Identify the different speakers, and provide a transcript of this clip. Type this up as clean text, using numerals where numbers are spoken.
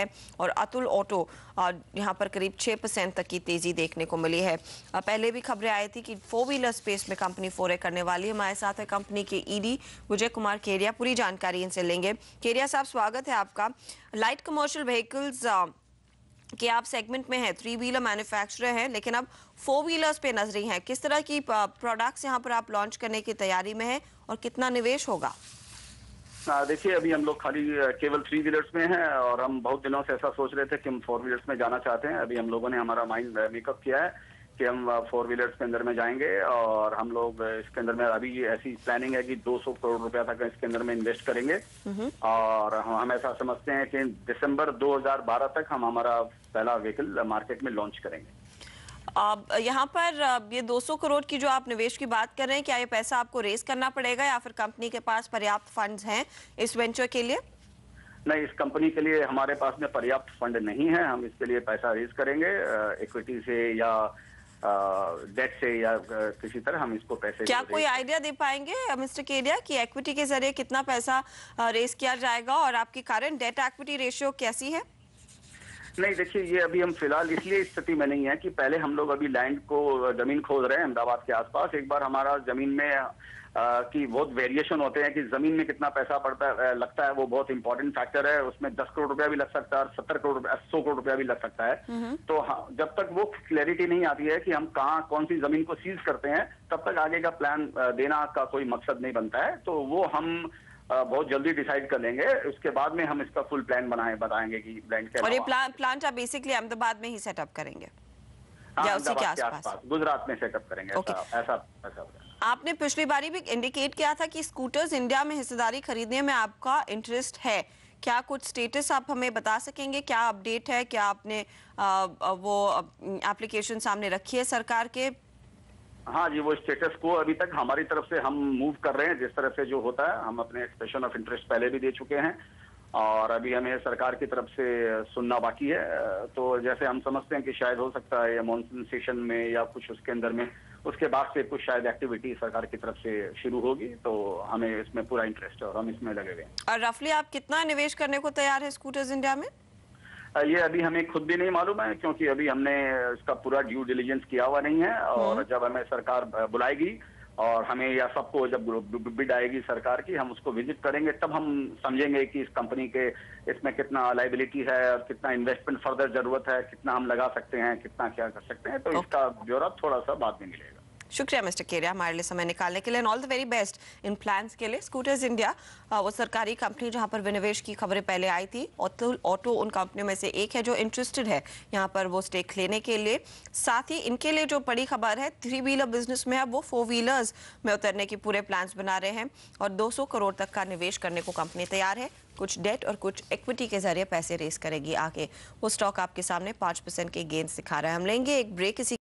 Speaker 1: है और अतुल ऑटो यहाँ पर करीब 6% तक की तेजी देखने को मिली है। पहले भी खबरें आई थी कि 4 व्हीलर स्पेस में कंपनी फोरे करने वाली है। हमारे साथ है कंपनी के ईडी विजय कुमार केरिया, पूरी जानकारी इनसे लेंगे। केरिया साहब, स्वागत है आपका। लाइट कमर्शियल व्हीकल्स कि आप सेगमेंट में हैं, 3 व्हीलर मैन्युफैक्चरर हैं, लेकिन अब 4 व्हीलर्स पे नजरी हैं। किस तरह की प्रोडक्ट्स यहाँ पर आप लॉन्च करने की तैयारी में हैं और कितना निवेश होगा?
Speaker 2: देखिए, अभी हम लोग खाली केवल 3 व्हीलर्स में हैं और हम बहुत दिनों से ऐसा सोच रहे थे कि हम 4 व्हीलर्स में जाना चाहते हैं। अभी हम लोगों ने हमारा माइंड मेकअप किया है कि हम 4 व्हीलर्स के अंदर में जाएंगे और हम लोग इसके अंदर में अभी ऐसी प्लानिंग है कि 200 करोड़ रुपया तक इसके अंदर में इन्वेस्ट करेंगे और हम ऐसा समझते हैं कि दिसंबर 2012 तक हम हमारा पहला व्हीकल मार्केट में लॉन्च करेंगे।
Speaker 1: यहाँ पर ये 200 करोड़ की जो आप निवेश की बात कर रहे हैं, क्या ये पैसा आपको रेस करना पड़ेगा या फिर कंपनी के पास पर्याप्त फंड्स हैं इस वेंचर के लिए?
Speaker 2: नहीं, इस कंपनी के लिए हमारे पास में पर्याप्त फंड नहीं है। हम इसके लिए पैसा रेज करेंगे इक्विटी से या डेट से या किसी तरह हम इसको पैसे।
Speaker 1: क्या कोई आइडिया दे पाएंगे मिस्टर केरिया कि इक्विटी के जरिए कितना पैसा रेज किया जाएगा और आपकी करंट डेट इक्विटी रेशियो कैसी है?
Speaker 2: नहीं, देखिए, ये अभी हम फिलहाल इसलिए स्थिति में नहीं है कि पहले हम लोग अभी लैंड को जमीन खोद रहे हैं अहमदाबाद के आसपास। एक बार हमारा जमीन में की बहुत वेरिएशन होते हैं कि जमीन में कितना पैसा लगता है, वो बहुत इंपॉर्टेंट फैक्टर है। उसमें 10 करोड़ रुपया भी लग सकता है और 70 करोड़ रुपया, 100 करोड़ रुपया भी लग सकता है। तो हाँ, जब तक वो क्लैरिटी नहीं आती है कि हम कहाँ कौन सी जमीन को सीज करते हैं, तब तक आगे का प्लान देना का कोई मकसद नहीं बनता है। तो वो हम बहुत जल्दी डिसाइड कर लेंगे। उसके बाद में हम इसका फुल प्लान बताएंगे कि प्लान क्या।
Speaker 1: और ये प्लांट आप बेसिकली अहमदाबाद में ही सेटअप करेंगे या उसी के आसपास?
Speaker 2: गुजरात में सेटअप करेंगे। ऐसा
Speaker 1: आपने पिछली बारी भी इंडिकेट किया था कि स्कूटर्स इंडिया में हिस्सेदारी खरीदने में आपका इंटरेस्ट है। क्या कुछ स्टेटस आप हमें बता सकेंगे? क्या अपडेट है? क्या आपने वो एप्लीकेशन सामने रखी है सरकार के?
Speaker 2: हाँ जी, वो स्टेटस को अभी तक हमारी तरफ से हम मूव कर रहे हैं। जिस तरह से जो होता है, हम अपने एक्सप्रेशन ऑफ इंटरेस्ट पहले भी दे चुके हैं और अभी हमें सरकार की तरफ से सुनना बाकी है। तो जैसे हम समझते हैं कि शायद हो सकता है या मॉनसून सेशन में या कुछ उसके अंदर में, उसके बाद से कुछ शायद एक्टिविटी सरकार की तरफ से शुरू होगी। तो हमें इसमें पूरा इंटरेस्ट है और हम इसमें लगे हुए हैं।
Speaker 1: और रफली आप कितना निवेश करने को तैयार है स्कूटर्स इंडिया में?
Speaker 2: ये अभी हमें खुद भी नहीं मालूम है, क्योंकि अभी हमने इसका पूरा ड्यू डिलीजेंस किया हुआ नहीं है। और जब हमें सरकार बुलाएगी और हमें या सबको जब बिड आएगी सरकार की, हम उसको विजिट करेंगे, तब हम समझेंगे कि इस कंपनी के इसमें कितना लायबिलिटी है और कितना इन्वेस्टमेंट फर्दर जरूरत है, कितना हम लगा सकते हैं, कितना क्या कर सकते हैं। तो इसका ब्यौरा थोड़ा सा बाद में मिलेगा।
Speaker 1: शुक्रिया मिस्टर केरिया हमारे लिए समय निकालने के लिए। All the very best in plans के लिए। स्कूटर्स इंडिया वो सरकारी कंपनी जहां पर विनिवेश की खबरें पहले आई थी। ऑटो उन कंपनियों में से एक है जो इंटरेस्टेड है यहां पर वो स्टेक लेने के लिए। साथ ही इनके लिए जो बड़ी खबर है, 3 व्हीलर बिजनेस में अब वो 4 व्हीलर्स में उतरने की पूरे प्लान्स बना रहे हैं और 200 करोड़ तक का निवेश करने को कंपनी तैयार है। कुछ डेट और कुछ इक्विटी के जरिए पैसे रेस करेगी आगे। वो स्टॉक आपके सामने 5% के गेन्स दिखा रहा है। हम लेंगे एक ब्रेक। इसी